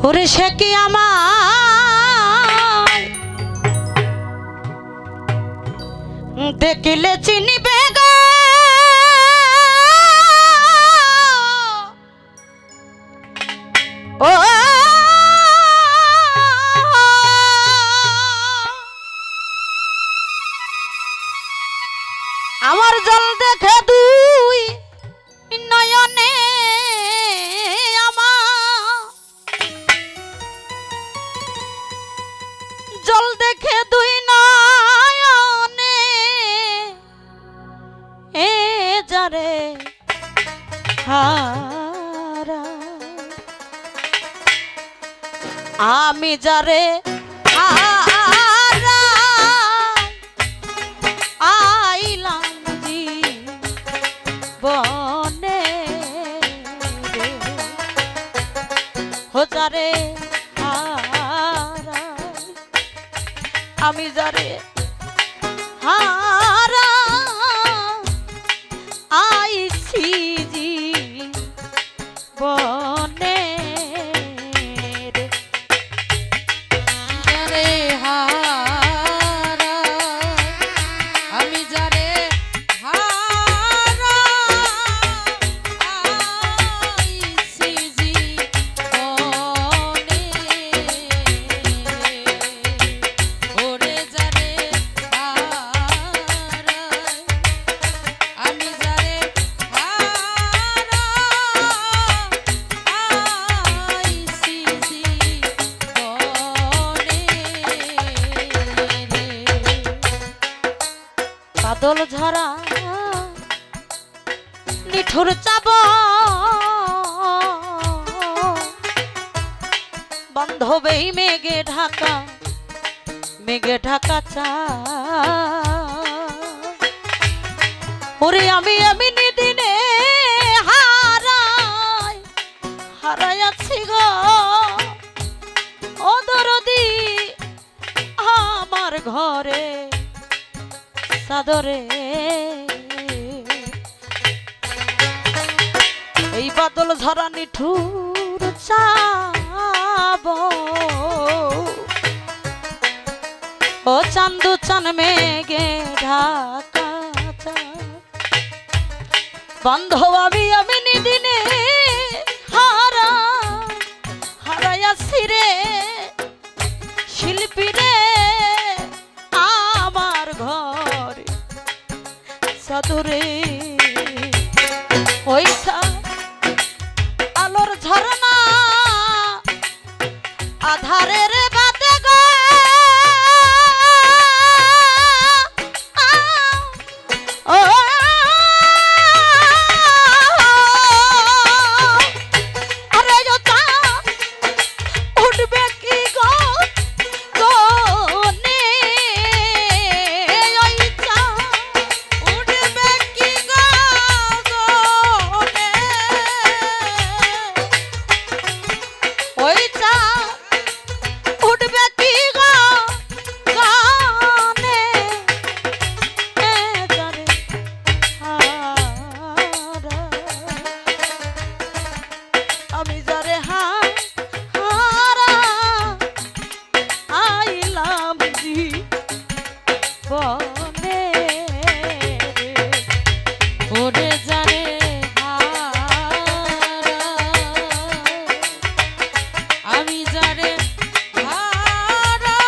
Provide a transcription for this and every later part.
ওরে সে কি আমার দেখিলে চিনিবে গো, ও আমার জল দেখে দুই নয়নে, আমার জল দেখে দুই নয়নে, এ যারে হারা আমি যারে হারা আইলাম জীবনে রে, হো যারে হারা আমি যারে হারা আইছি জীবনে রে, যারে হারা আমি যারে হারা আইছি জীবনে, ওরে যারে হারা আমি যারে হারা আইছি জীবনে রে, বাদল ঝরা নিঠুর চাব বান্ধবেই মেঘে ঢাকা, মেঘে ঢাকা চা ওরে আমি আমি নিদিনে হারাই হারাই আছি গো, ও দরদি আমার ঘরে সাদরে, এই বাদল ঝরা নিঠুর চাব ও চান্দু চান মেঘে ঢাকা বান্ধব আমি আমি নিদিনে হারা হারাইয়াছি রে শিল্পী রে আমার ঘর সাদরে, ওইটা আলোর ঝরনা আধারের বাদে গো, ও আরে ওটা উঠবে কি গো গনে, ওইটা উঠবে কি গো গনে, ওইটা উঠবে কি গো গনে, এ যারে হারা আমি যারে হারা আইলাম জীবনে রে, ওরে যারে হারা আমি যারে হারা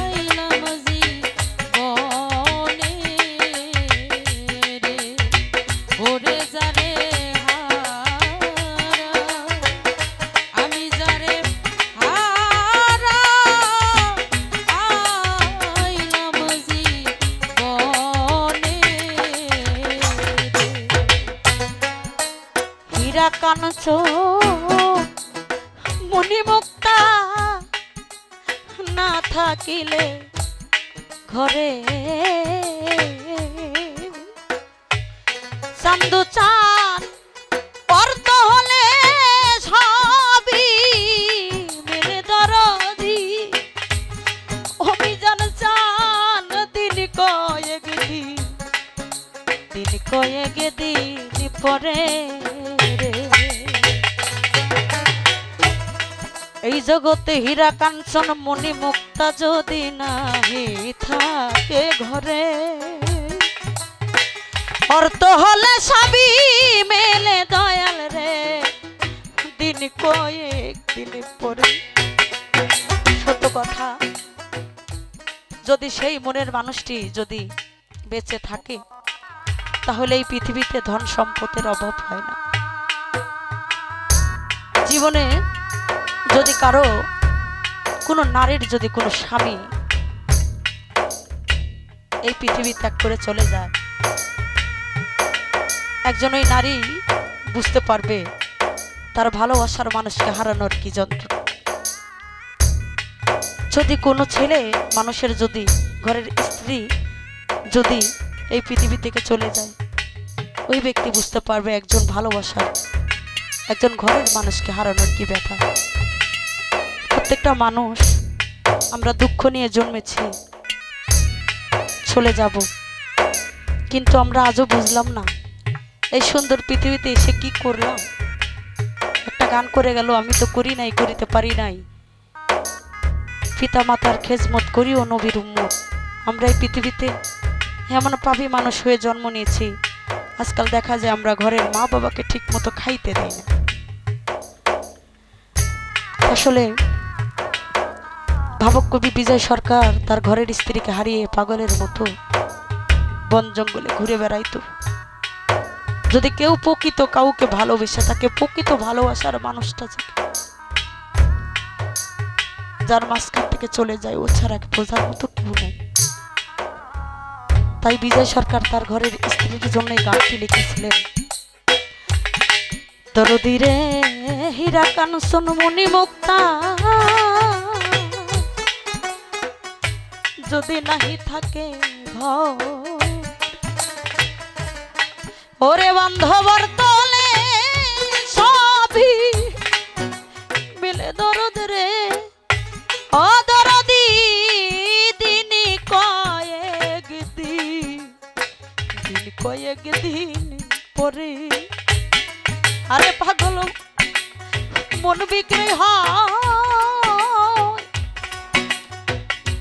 আইলাম জীবনে রে, ওরে যারে হারা আমি যারে হারা আইলাম জীবনে রে, হীরা কাঞ্চন মণিমুক্তা না থাকিলে ঘরে চান্দু চান অর্থ হলে সবই মেলে দরদি, অভিযান চান দিন কয়েক দিন পরে রে, এই জগতে হীরা কাঞ্চন মণি মুক্তা যদি নাহি থাকে ঘরে, অর্থ হলে সবই মেলে দয়াল রে, দিন কয়েক দিন পরে। সত্য কথা, যদি সেই মনের মানুষটি যদি বেঁচে থাকে তাহলে এই পৃথিবীতে ধন সম্পদের অভাব হয় না। জীবনে যদি কারো কোনো নারীর যদি কোনো স্বামী এই পৃথিবী ত্যাগ করে চলে যায়, একজন ওই নারী বুঝতে পারবে তার ভালোবাসার মানুষকে হারানোর কি যন্ত্রণা। যদি কোনো ছেলে মানুষের যদি ঘরের স্ত্রী যদি এই পৃথিবী থেকে চলে যায়, ওই ব্যক্তি বুঝতে পারবে একজন ভালোবাসার একজন ঘরের মানুষকে হারানোর কি ব্যথা। প্রত্যেকটা মানুষ আমরা দুঃখ নিয়ে জন্মেছি, চলে যাব, কিন্তু আমরা আজও বুঝলাম না এই সুন্দর পৃথিবীতে এসে কি করলাম। একটা গান করে গেল, আমি তো করি নাই, করিতে পারি নাই, পিতা মাতার খেজমত করিও নবীর উম্মত। আমরা এই পৃথিবীতে এমন পাপী মানুষ হয়ে জন্ম নিয়েছি, আজকাল দেখা যায় আমরা ঘরের মা বাবাকে ঠিক মতো খাইতে দেই না। আসলে ভাবক কবি বিজয় সরকার তার ঘরের স্ত্রীকে হারিয়ে পাগলের মতো বন জঙ্গলে ঘুরে বেড়াইতো। যদি কেউ প্রকৃত কাউকে ভালোবেসে তাকে প্রকৃত ভালোবাসার মানুষটা যার মাঝখান থেকে চলে যায়, ও ছাড়া বোঝার মতো কেউ নেই। তাই বিজয় সরকার তার ঘরের স্ত্রীর জন্য গানটি লিখেছিলেন, দরদি রে হীরা কাঞ্চন মণি মুক্তা যদি নাহি থাকে ঘর, ওরে বান্ধবর তলে সবই মিলে দরদ রে, ও দরদি দিন কয়েক দিন, দিন কয়েক দিন পরে। আরে পাগল মন বিক্রি হয়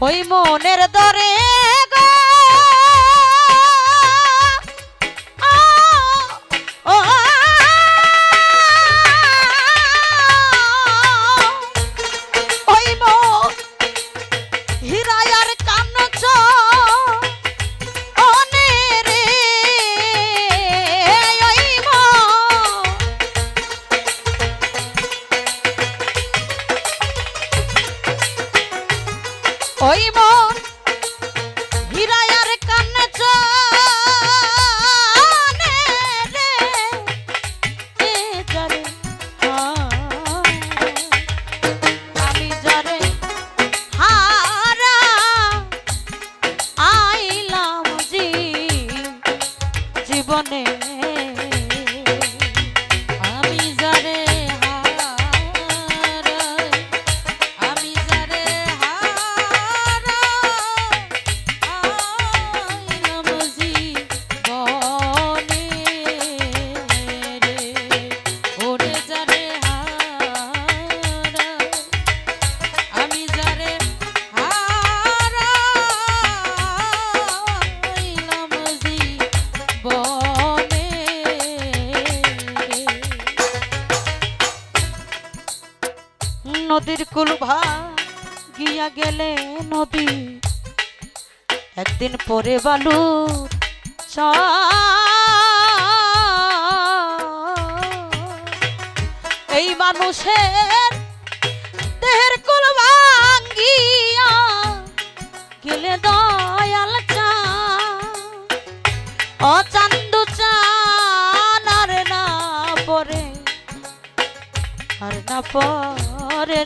ওই মনের দরে গো, ওই মন হীরায়ার কাঞ্চন রে, ওই মন হীরায়ার কাঞ্চন রে, যারে আমি যারে হারা আইলাম জীবনে, আমি যারে আমি যারে আইলাম জীবনে রে, ওরে যারে আমি যারে হারাইলাম জীবনে রে। নদীর কুল ভাগিয়া গেলে নদী একদিন পরে বালুর এই মানুষের দেহের কুল ভাঙ্গিয়া গেলে দয়াল ও চান্দু চান আর না পরে, আর না পরে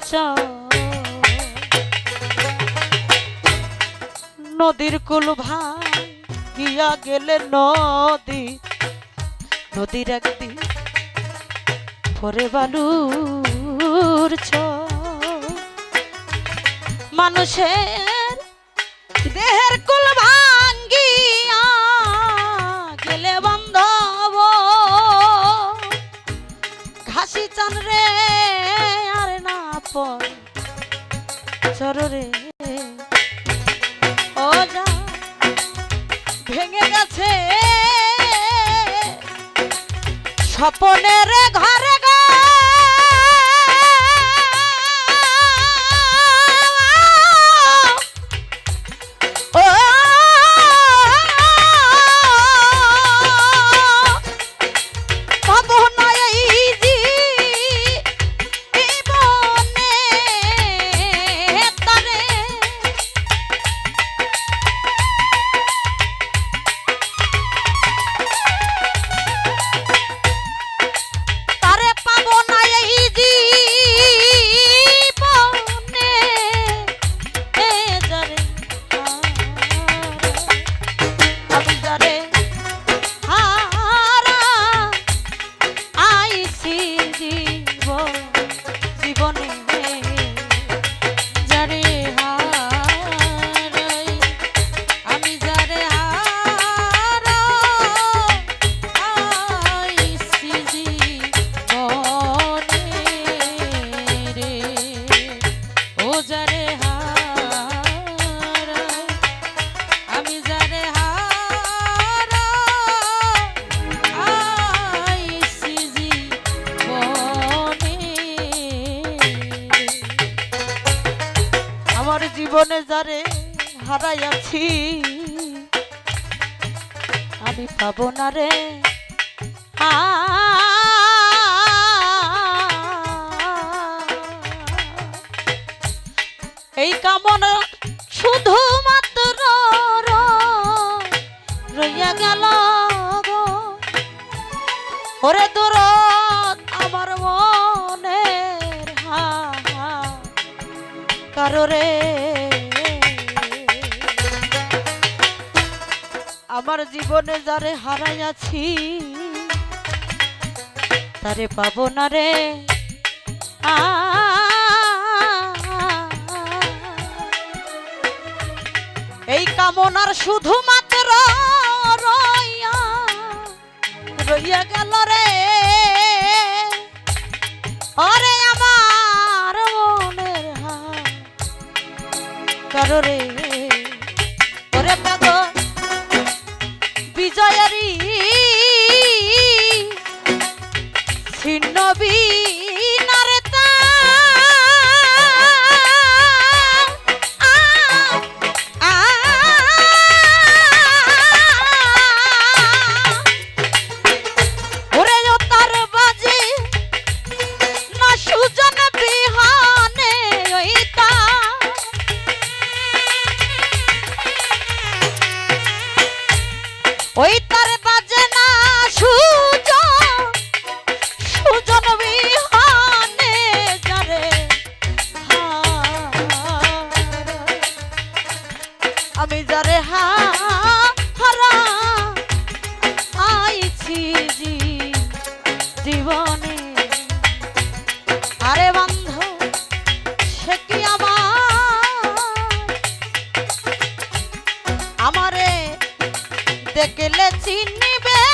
নদীর কুল ভাঙ্গিয়া গেলে নদীর একদিন পরে বালুর মানুষের দেহের কুল ভাঙ্গিয়া গেলে বান্ধব ঘাসি চান রে, আর না পর ভেঙে গেছে স্বপনের ঘরে গো জীবনে যারে হারাইয়াছি আমি পাবো না রে এই কামনা শুধুমাত্র রইয়া গেল ওরে দরদ আমার মনের কারোরে আমার জীবনে যারে হারাইয়াছি তারে পাবো না রে এই কামনার শুধুমাত্র রইয়া গেল রে ওরে আমার মনের কারোরে ওরে পাগল বিজয়ারি ছিন্নবী ওই তার বাজে না সুজন বিহানে যারে আমি যারে হারা আইছি জীবনে আরে বন্ধ সে কি আমারে দেখলে চিনিবে